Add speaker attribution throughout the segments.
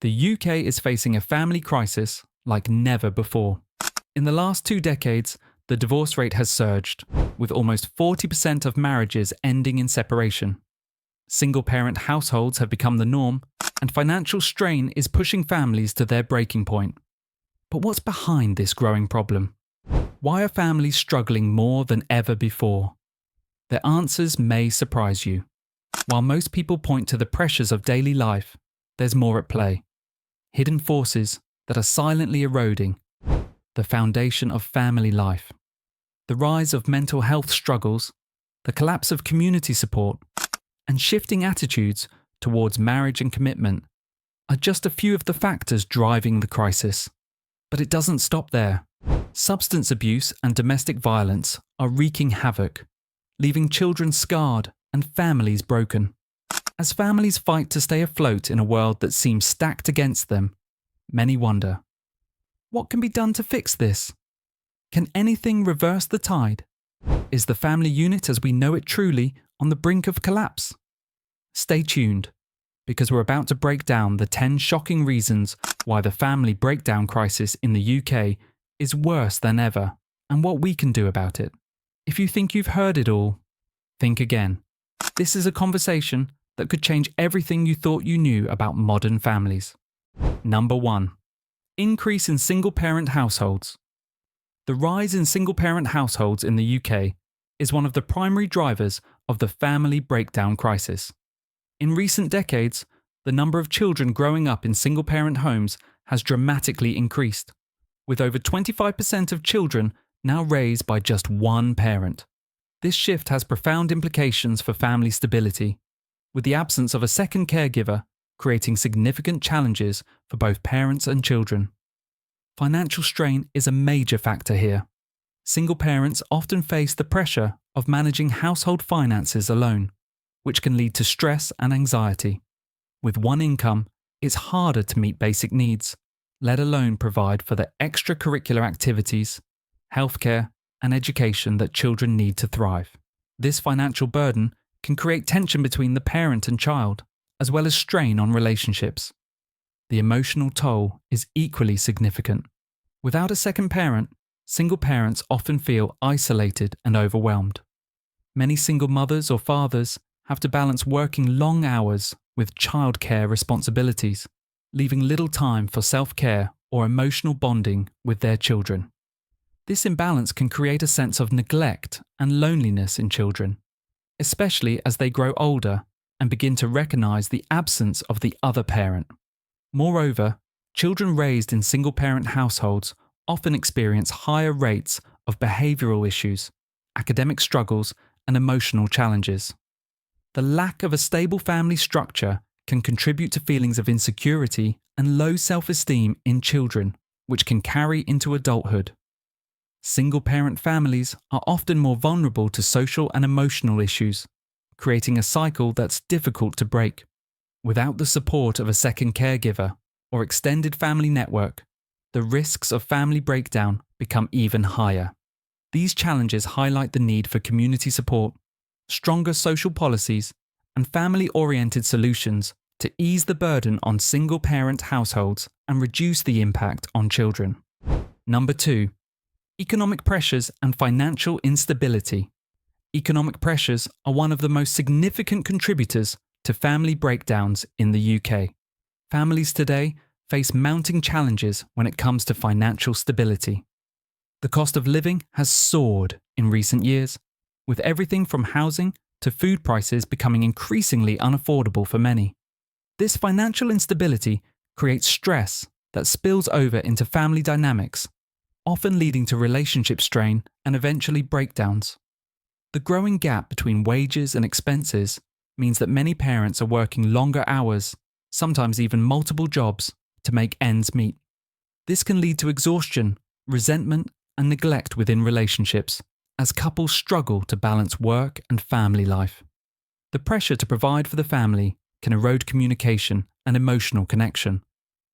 Speaker 1: The UK is facing a family crisis like never before. In the last 2 decades, the divorce rate has surged, with almost 40% of marriages ending in separation. Single-parent households have become the norm, and financial strain is pushing families to their breaking point. But what's behind this growing problem? Why are families struggling more than ever before? Their answers may surprise you. While most people point to the pressures of daily life, there's more at play. Hidden forces that are silently eroding the foundation of family life. The rise of mental health struggles, the collapse of community support, and shifting attitudes towards marriage and commitment are just a few of the factors driving the crisis. But it doesn't stop there. Substance abuse and domestic violence are wreaking havoc, leaving children scarred and families broken. As families fight to stay afloat in a world that seems stacked against them, many wonder, what can be done to fix this? Can anything reverse the tide? Is the family unit as we know it truly on the brink of collapse? Stay tuned, because we're about to break down the 10 shocking reasons why the family breakdown crisis in the UK is worse than ever, and what we can do about it. If you think you've heard it all, think again. This is a conversation that could change everything you thought you knew about modern families. Number 1. Increase in single-parent households. The rise in single-parent households in the UK is one of the primary drivers of the family breakdown crisis. In recent decades, the number of children growing up in single-parent homes has dramatically increased, with over 25% of children now raised by just one parent. This shift has profound implications for family stability, with the absence of a second caregiver creating significant challenges for both parents and children. Financial strain is a major factor here. Single parents often face the pressure of managing household finances alone, which can lead to stress and anxiety. With one income, it's harder to meet basic needs, let alone provide for the extracurricular activities, healthcare, and education that children need to thrive. This financial burden can create tension between the parent and child, as well as strain on relationships. The emotional toll is equally significant. Without a second parent, single parents often feel isolated and overwhelmed. Many single mothers or fathers have to balance working long hours with childcare responsibilities, leaving little time for self-care or emotional bonding with their children. This imbalance can create a sense of neglect and loneliness in children, especially as they grow older and begin to recognize the absence of the other parent. Moreover, children raised in single-parent households often experience higher rates of behavioral issues, academic struggles, and emotional challenges. The lack of a stable family structure can contribute to feelings of insecurity and low self-esteem in children, which can carry into adulthood. Single-parent families are often more vulnerable to social and emotional issues, creating a cycle that's difficult to break. Without the support of a second caregiver or extended family network, the risks of family breakdown become even higher. These challenges highlight the need for community support, stronger social policies, and family-oriented solutions to ease the burden on single-parent households and reduce the impact on children. Number 2. Economic pressures and financial instability. Economic pressures are one of the most significant contributors to family breakdowns in the UK. Families today face mounting challenges when it comes to financial stability. The cost of living has soared in recent years, with everything from housing to food prices becoming increasingly unaffordable for many. This financial instability creates stress that spills over into family dynamics, often leading to relationship strain and eventually breakdowns. The growing gap between wages and expenses means that many parents are working longer hours, sometimes even multiple jobs, to make ends meet. This can lead to exhaustion, resentment, and neglect within relationships, as couples struggle to balance work and family life. The pressure to provide for the family can erode communication and emotional connection,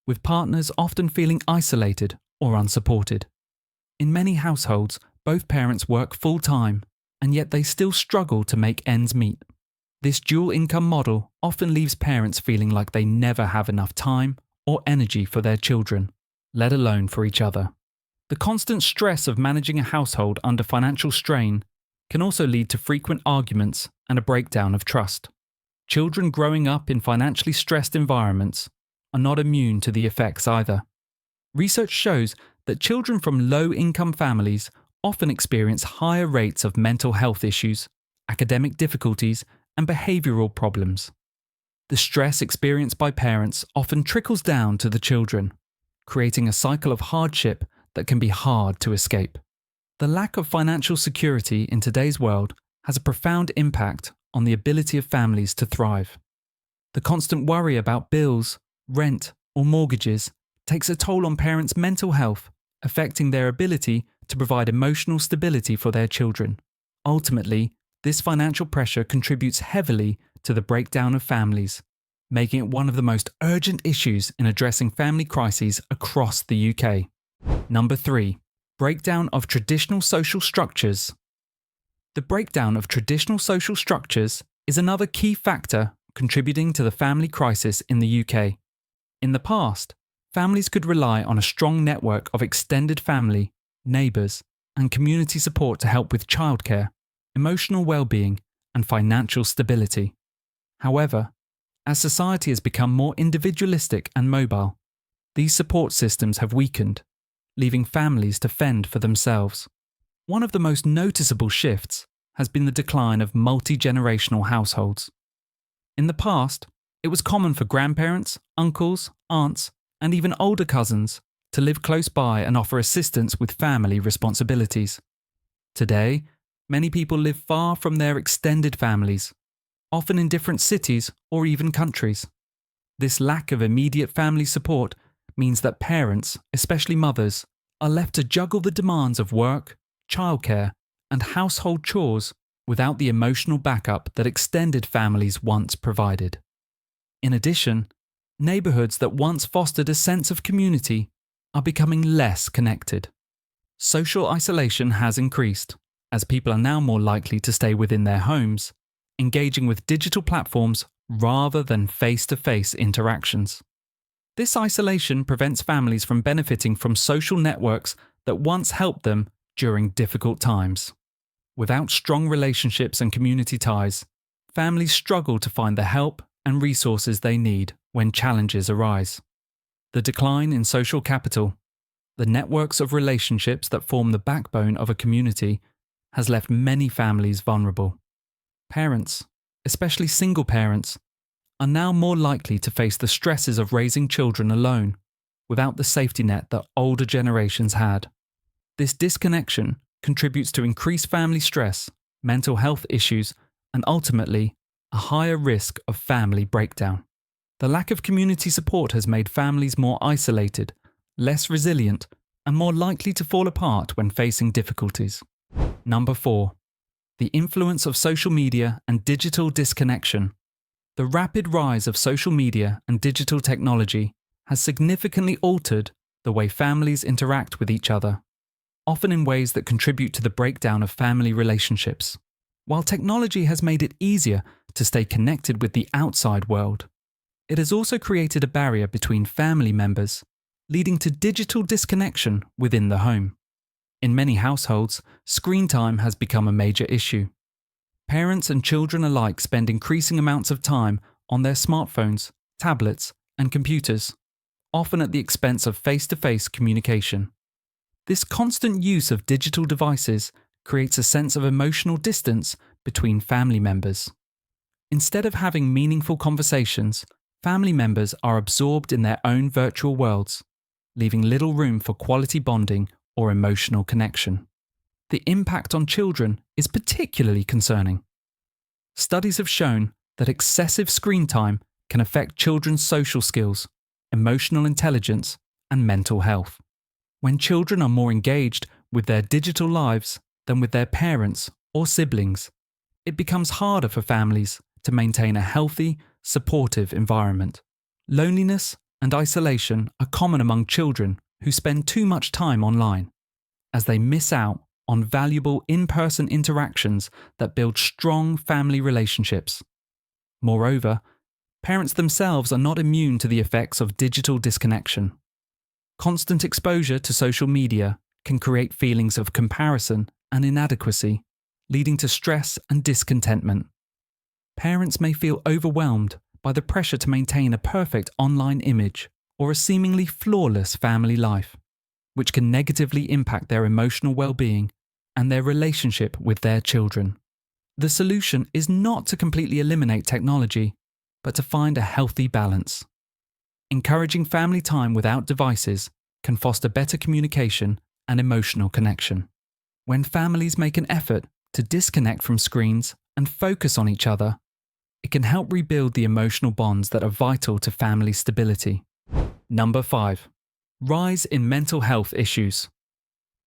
Speaker 1: with partners often feeling isolated or unsupported. In many households, both parents work full-time, and yet they still struggle to make ends meet. This dual income model often leaves parents feeling like they never have enough time or energy for their children, let alone for each other. The constant stress of managing a household under financial strain can also lead to frequent arguments and a breakdown of trust. Children growing up in financially stressed environments are not immune to the effects either. Research shows that children from low-income families often experience higher rates of mental health issues, academic difficulties, and behavioral problems. The stress experienced by parents often trickles down to the children, creating a cycle of hardship that can be hard to escape. The lack of financial security in today's world has a profound impact on the ability of families to thrive. The constant worry about bills, rent, or mortgages takes a toll on parents' mental health, affecting their ability to provide emotional stability for their children. Ultimately, this financial pressure contributes heavily to the breakdown of families, making it one of the most urgent issues in addressing family crises across the UK. Number 3. Breakdown of traditional social structures. The breakdown of traditional social structures is another key factor contributing to the family crisis in the UK. In the past, families could rely on a strong network of extended family, neighbours, and community support to help with childcare, emotional well-being, and financial stability. However, as society has become more individualistic and mobile, these support systems have weakened, leaving families to fend for themselves. One of the most noticeable shifts has been the decline of multi-generational households. In the past, it was common for grandparents, uncles, aunts, and even older cousins to live close by and offer assistance with family responsibilities. Today, many people live far from their extended families, often in different cities or even countries. This lack of immediate family support means that parents, especially mothers, are left to juggle the demands of work, childcare, and household chores without the emotional backup that extended families once provided. In addition, neighbourhoods that once fostered a sense of community are becoming less connected. Social isolation has increased, as people are now more likely to stay within their homes, engaging with digital platforms rather than face-to-face interactions. This isolation prevents families from benefiting from social networks that once helped them during difficult times. Without strong relationships and community ties, families struggle to find the help and resources they need when challenges arise. The decline in social capital, the networks of relationships that form the backbone of a community, has left many families vulnerable. Parents, especially single parents, are now more likely to face the stresses of raising children alone, without the safety net that older generations had. This disconnection contributes to increased family stress, mental health issues, and ultimately, a higher risk of family breakdown. The lack of community support has made families more isolated, less resilient, and more likely to fall apart when facing difficulties. Number 4. The influence of social media and digital disconnection. The rapid rise of social media and digital technology has significantly altered the way families interact with each other, often in ways that contribute to the breakdown of family relationships. While technology has made it easier to stay connected with the outside world, it has also created a barrier between family members, leading to digital disconnection within the home. In many households, screen time has become a major issue. Parents and children alike spend increasing amounts of time on their smartphones, tablets, and computers, often at the expense of face-to-face communication. This constant use of digital devices creates a sense of emotional distance between family members. Instead of having meaningful conversations, family members are absorbed in their own virtual worlds, leaving little room for quality bonding or emotional connection. The impact on children is particularly concerning. Studies have shown that excessive screen time can affect children's social skills, emotional intelligence, and mental health. When children are more engaged with their digital lives than with their parents or siblings, it becomes harder for families to maintain a healthy, supportive environment. Loneliness and isolation are common among children who spend too much time online, as they miss out on valuable in-person interactions that build strong family relationships. Moreover, Parents themselves are not immune to the effects of digital disconnection. Constant exposure to social media can create feelings of comparison and inadequacy, leading to stress and discontentment. Parents may feel overwhelmed by the pressure to maintain a perfect online image or a seemingly flawless family life, which can negatively impact their emotional well-being and their relationship with their children. The solution is not to completely eliminate technology, but to find a healthy balance. Encouraging family time without devices can foster better communication and emotional connection. When families make an effort to disconnect from screens and focus on each other, it can help rebuild the emotional bonds that are vital to family stability. Number 5. Rise in mental health issues.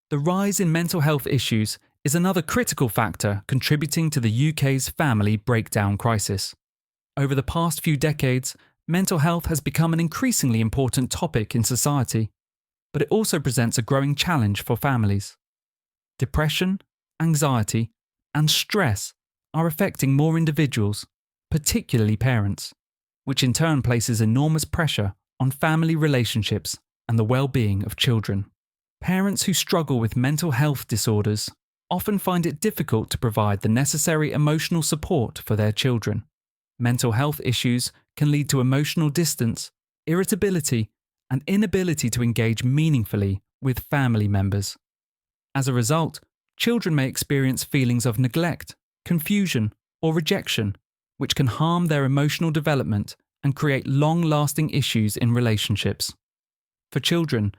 Speaker 1: The rise in mental health issues is another critical factor contributing to the UK's family breakdown crisis. Over the past few decades, mental health has become an increasingly important topic in society, but it also presents a growing challenge for families. Depression, anxiety, and stress are affecting more individuals, particularly parents, which in turn places enormous pressure on family relationships and the well-being of children. Parents who struggle with mental health disorders often find it difficult to provide the necessary emotional support for their children. Mental health issues can lead to emotional distance, irritability, and inability to engage meaningfully with family members. As a result, children may experience feelings of neglect, confusion, or rejection, which can harm their emotional development and create long-lasting issues in relationships. For children,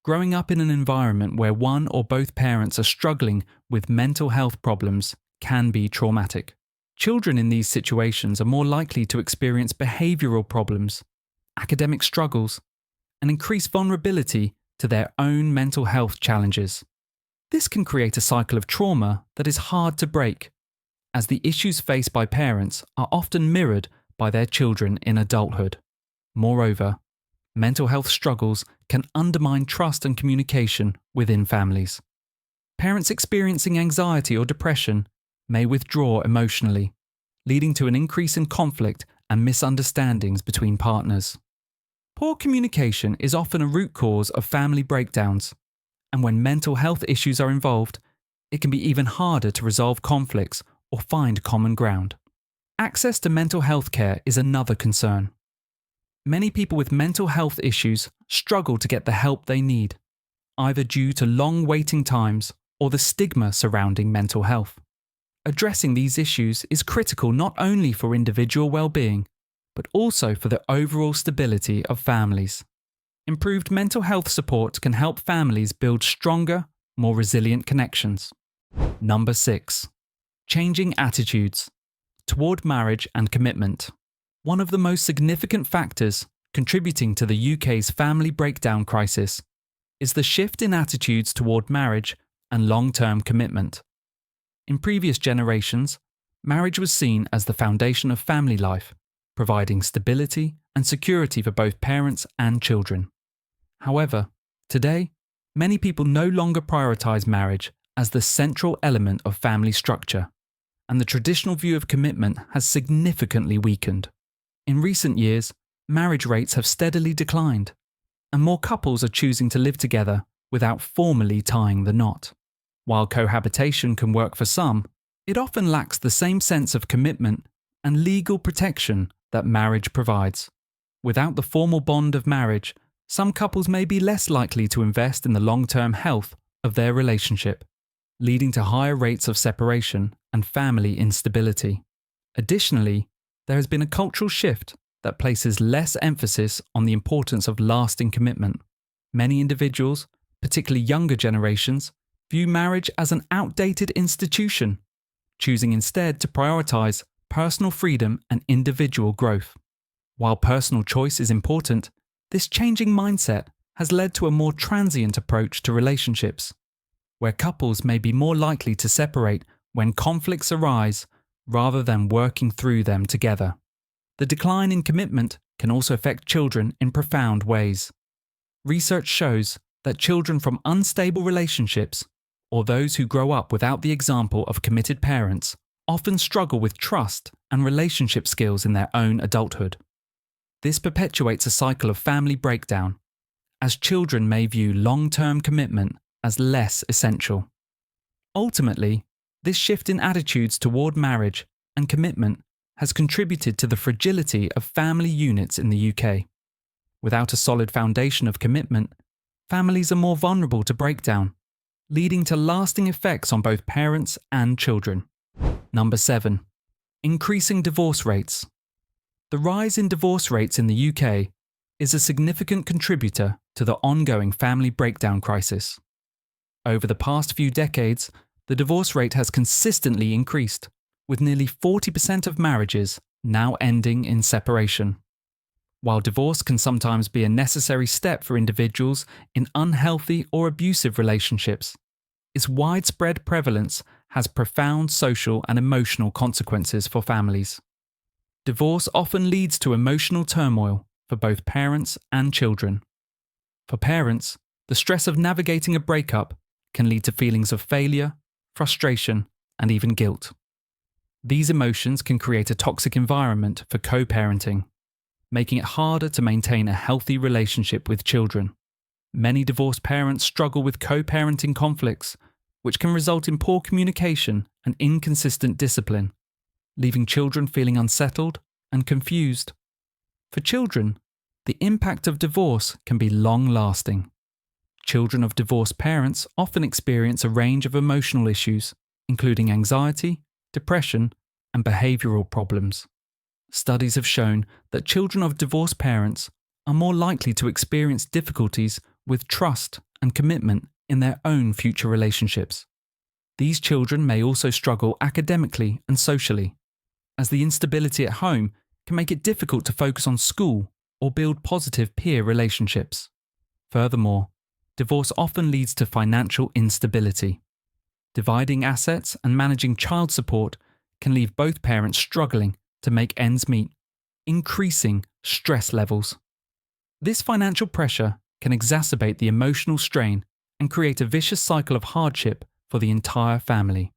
Speaker 1: growing up in an environment where one or both parents are struggling with mental health problems can be traumatic. Children in these situations are more likely to experience behavioural problems, academic struggles, and increased vulnerability to their own mental health challenges. This can create a cycle of trauma that is hard to break, as the issues faced by parents are often mirrored by their children in adulthood. Moreover, mental health struggles can undermine trust and communication within families. Parents experiencing anxiety or depression may withdraw emotionally, leading to an increase in conflict and misunderstandings between partners. Poor communication is often a root cause of family breakdowns, and when mental health issues are involved, it can be even harder to resolve conflicts or find common ground. Access to mental health care is another concern. Many people with mental health issues struggle to get the help they need, either due to long waiting times or the stigma surrounding mental health. Addressing these issues is critical not only for individual well-being, but also for the overall stability of families. Improved mental health support can help families build stronger, more resilient connections. Number 6. Changing attitudes toward marriage and commitment. One of the most significant factors contributing to the UK's family breakdown crisis is the shift in attitudes toward marriage and long-term commitment. In previous generations, marriage was seen as the foundation of family life, providing stability and security for both parents and children. However, today, many people no longer prioritize marriage as the central element of family structure, and the traditional view of commitment has significantly weakened. In recent years, marriage rates have steadily declined, and more couples are choosing to live together without formally tying the knot. While cohabitation can work for some, it often lacks the same sense of commitment and legal protection that marriage provides. Without the formal bond of marriage, some couples may be less likely to invest in the long-term health of their relationship, leading to higher rates of separation and family instability. Additionally, there has been a cultural shift that places less emphasis on the importance of lasting commitment. Many individuals, particularly younger generations, view marriage as an outdated institution, choosing instead to prioritize personal freedom and individual growth. While personal choice is important, this changing mindset has led to a more transient approach to relationships, where couples may be more likely to separate when conflicts arise rather than working through them together. The decline in commitment can also affect children in profound ways. Research shows that children from unstable relationships, or those who grow up without the example of committed parents, often struggle with trust and relationship skills in their own adulthood. This perpetuates a cycle of family breakdown, as children may view long-term commitment as less essential. Ultimately, this shift in attitudes toward marriage and commitment has contributed to the fragility of family units in the UK. Without a solid foundation of commitment, families are more vulnerable to breakdown, leading to lasting effects on both parents and children. Number 7. Increasing divorce rates. The rise in divorce rates in the UK is a significant contributor to the ongoing family breakdown crisis. Over the past few decades, the divorce rate has consistently increased, with nearly 40% of marriages now ending in separation. While divorce can sometimes be a necessary step for individuals in unhealthy or abusive relationships, its widespread prevalence has profound social and emotional consequences for families. Divorce often leads to emotional turmoil for both parents and children. For parents, the stress of navigating a breakup can lead to feelings of failure, frustration, and even guilt. These emotions can create a toxic environment for co-parenting, making it harder to maintain a healthy relationship with children. Many divorced parents struggle with co-parenting conflicts, which can result in poor communication and inconsistent discipline, leaving children feeling unsettled and confused. For children, the impact of divorce can be long-lasting. Children of divorced parents often experience a range of emotional issues, including anxiety, depression, and behavioral problems. Studies have shown that children of divorced parents are more likely to experience difficulties with trust and commitment in their own future relationships. These children may also struggle academically and socially, as the instability at home can make it difficult to focus on school or build positive peer relationships. Furthermore, divorce often leads to financial instability. Dividing assets and managing child support can leave both parents struggling to make ends meet, increasing stress levels. This financial pressure can exacerbate the emotional strain and create a vicious cycle of hardship for the entire family.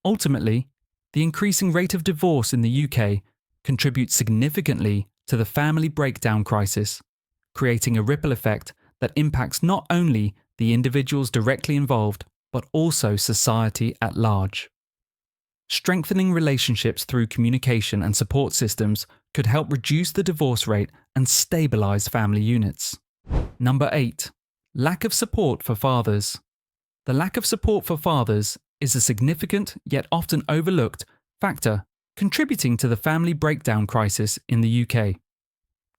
Speaker 1: Ultimately, the increasing rate of divorce in the UK contributes significantly to the family breakdown crisis, creating a ripple effect that impacts not only the individuals directly involved, but also society at large. Strengthening relationships through communication and support systems could help reduce the divorce rate and stabilise family units. Number 8. Lack of support for fathers. The lack of support for fathers is a significant yet often overlooked factor contributing to the family breakdown crisis in the UK.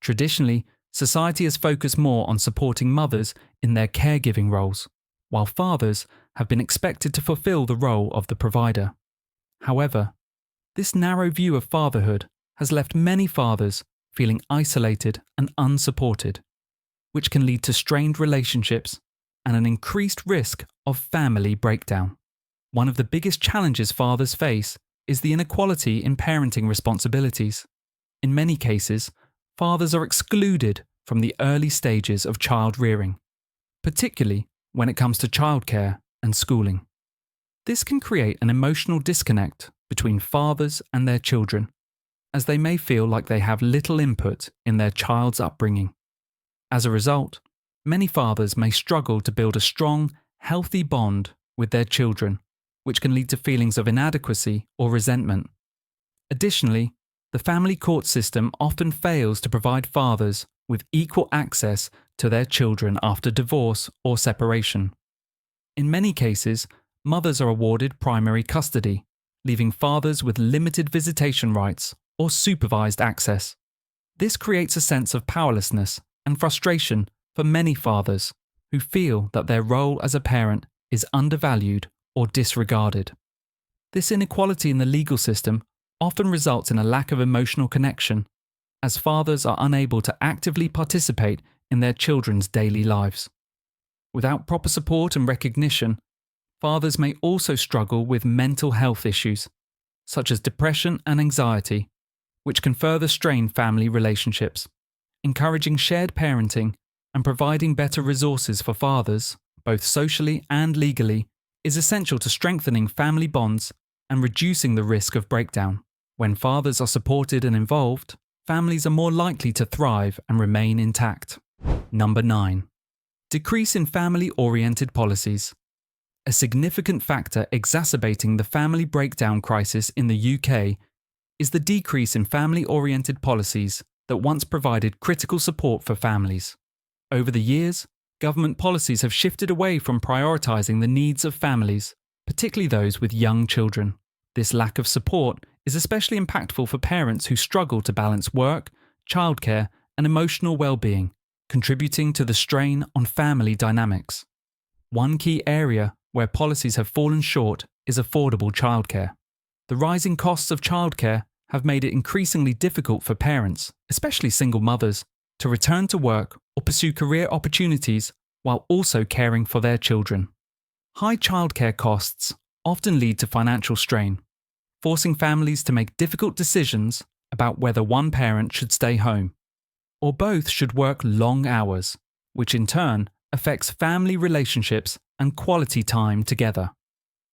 Speaker 1: Traditionally, society has focused more on supporting mothers in their caregiving roles, while fathers have been expected to fulfill the role of the provider. However, this narrow view of fatherhood has left many fathers feeling isolated and unsupported, which can lead to strained relationships and an increased risk of family breakdown. One of the biggest challenges fathers face is the inequality in parenting responsibilities. In many cases, fathers are excluded from the early stages of child rearing, particularly when it comes to childcare and schooling. This can create an emotional disconnect between fathers and their children, as they may feel like they have little input in their child's upbringing. As a result, many fathers may struggle to build a strong, healthy bond with their children, which can lead to feelings of inadequacy or resentment. Additionally, the family court system often fails to provide fathers with equal access to their children after divorce or separation. In many cases, mothers are awarded primary custody, leaving fathers with limited visitation rights or supervised access. This creates a sense of powerlessness and frustration for many fathers who feel that their role as a parent is undervalued or disregarded. This inequality in the legal system often results in a lack of emotional connection, as fathers are unable to actively participate in their children's daily lives. Without proper support and recognition, fathers may also struggle with mental health issues, such as depression and anxiety, which can further strain family relationships. Encouraging shared parenting and providing better resources for fathers, both socially and legally, is essential to strengthening family bonds and reducing the risk of breakdown. When fathers are supported and involved, families are more likely to thrive and remain intact. Number 9. Decrease in family-oriented policies. A significant factor exacerbating the family breakdown crisis in the UK is the decrease in family-oriented policies that once provided critical support for families. Over the years, government policies have shifted away from prioritising the needs of families, particularly those with young children. This lack of support is especially impactful for parents who struggle to balance work, childcare, and emotional well-being, contributing to the strain on family dynamics. One key area where policies have fallen short is affordable childcare. The rising costs of childcare have made it increasingly difficult for parents, especially single mothers, to return to work or pursue career opportunities while also caring for their children. High childcare costs often lead to financial strain, forcing families to make difficult decisions about whether one parent should stay home, or both should work long hours, which in turn affects family relationships and quality time together.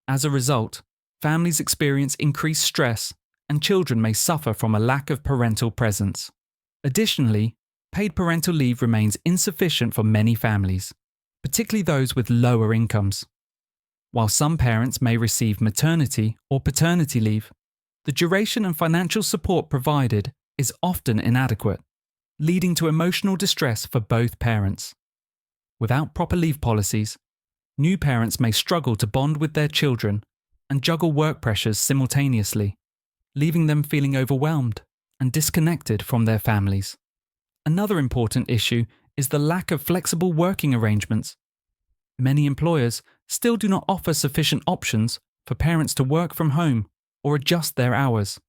Speaker 1: As a result, families experience increased stress and children may suffer from a lack of parental presence. Additionally, paid parental leave remains insufficient for many families, particularly those with lower incomes. While some parents may receive maternity or paternity leave, the duration and financial support provided is often inadequate, leading to emotional distress for both parents. Without proper leave policies, new parents may struggle to bond with their children and juggle work pressures simultaneously, leaving them feeling overwhelmed and disconnected from their families. Another important issue is the lack of flexible working arrangements. Many employers still do not offer sufficient options for parents to work from home or adjust their hours,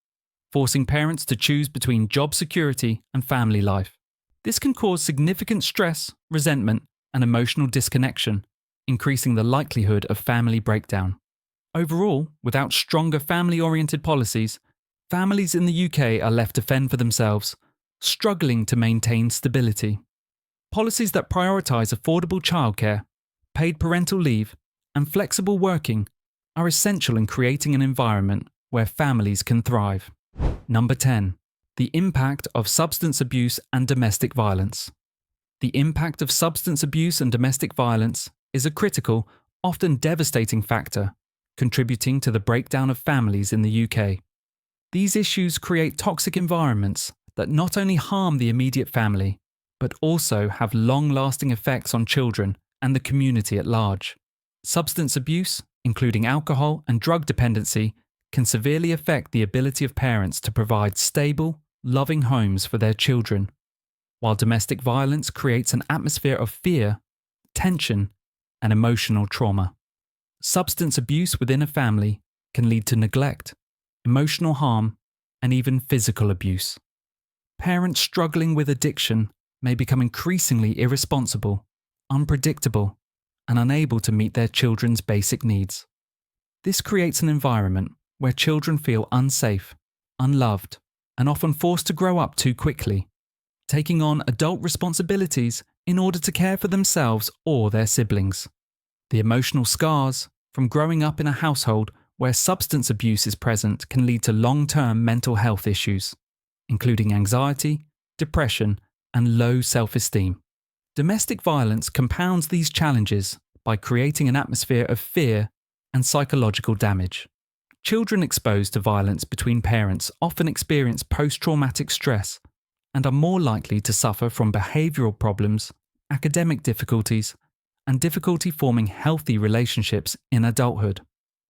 Speaker 1: forcing parents to choose between job security and family life. This can cause significant stress, resentment, and emotional disconnection, increasing the likelihood of family breakdown. Overall, without stronger family-oriented policies, families in the UK are left to fend for themselves, struggling to maintain stability. Policies that prioritise affordable childcare, paid parental leave, and flexible working are essential in creating an environment where families can thrive. Number 10. The impact of substance abuse and domestic violence. The impact of substance abuse and domestic violence is a critical, often devastating factor, contributing to the breakdown of families in the UK. These issues create toxic environments that not only harm the immediate family, but also have long-lasting effects on children and the community at large. Substance abuse, including alcohol and drug dependency, can severely affect the ability of parents to provide stable, loving homes for their children, while domestic violence creates an atmosphere of fear, tension, and emotional trauma. Substance abuse within a family can lead to neglect, emotional harm, and even physical abuse. Parents struggling with addiction may become increasingly irresponsible, unpredictable, and unable to meet their children's basic needs. This creates an environment where children feel unsafe, unloved, and often forced to grow up too quickly, taking on adult responsibilities in order to care for themselves or their siblings. The emotional scars from growing up in a household where substance abuse is present can lead to long-term mental health issues, including anxiety, depression, and low self-esteem. Domestic violence compounds these challenges by creating an atmosphere of fear and psychological damage. Children exposed to violence between parents often experience post-traumatic stress and are more likely to suffer from behavioural problems, academic difficulties, and difficulty forming healthy relationships in adulthood.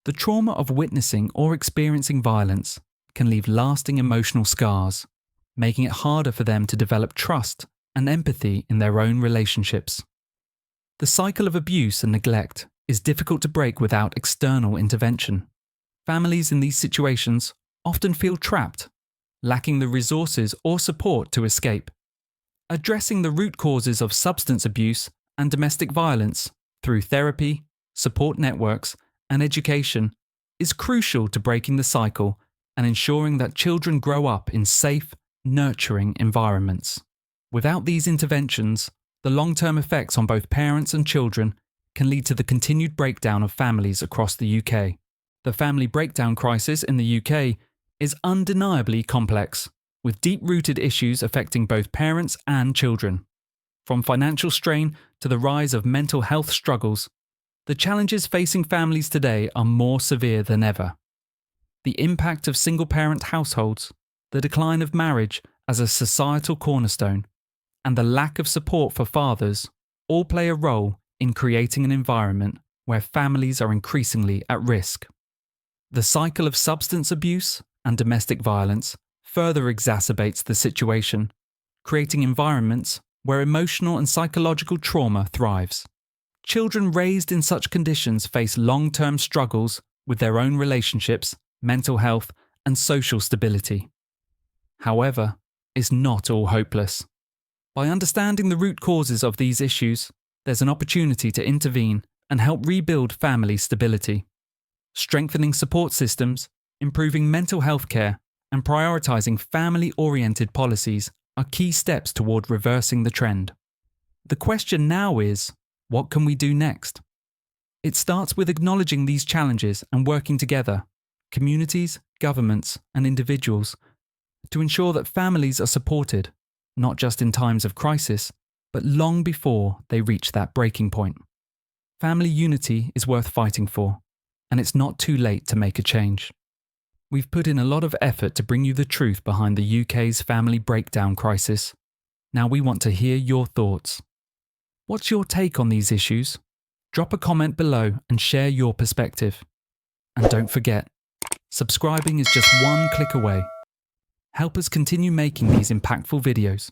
Speaker 1: The trauma of witnessing or experiencing violence can leave lasting emotional scars, making it harder for them to develop trust and empathy in their own relationships. The cycle of abuse and neglect is difficult to break without external intervention. Families in these situations often feel trapped, lacking the resources or support to escape. Addressing the root causes of substance abuse and domestic violence through therapy, support networks, and education is crucial to breaking the cycle and ensuring that children grow up in safe, nurturing environments. Without these interventions, the long-term effects on both parents and children can lead to the continued breakdown of families across the UK. The family breakdown crisis in the UK is undeniably complex, with deep-rooted issues affecting both parents and children. From financial strain to the rise of mental health struggles, the challenges facing families today are more severe than ever. The impact of single-parent households, the decline of marriage as a societal cornerstone, and the lack of support for fathers all play a role in creating an environment where families are increasingly at risk. The cycle of substance abuse and domestic violence further exacerbates the situation, creating environments where emotional and psychological trauma thrives. Children raised in such conditions face long-term struggles with their own relationships, mental health, and social stability. However, it's not all hopeless. By understanding the root causes of these issues, there's an opportunity to intervene and help rebuild family stability. Strengthening support systems, improving mental health care, and prioritizing family-oriented policies are key steps toward reversing the trend. The question now is, what can we do next? It starts with acknowledging these challenges and working together, communities, governments, and individuals, to ensure that families are supported, not just in times of crisis, but long before they reach that breaking point. Family unity is worth fighting for, and it's not too late to make a change. We've put in a lot of effort to bring you the truth behind the UK's family breakdown crisis. Now we want to hear your thoughts. What's your take on these issues? Drop a comment below and share your perspective. And don't forget, subscribing is just one click away. Help us continue making these impactful videos.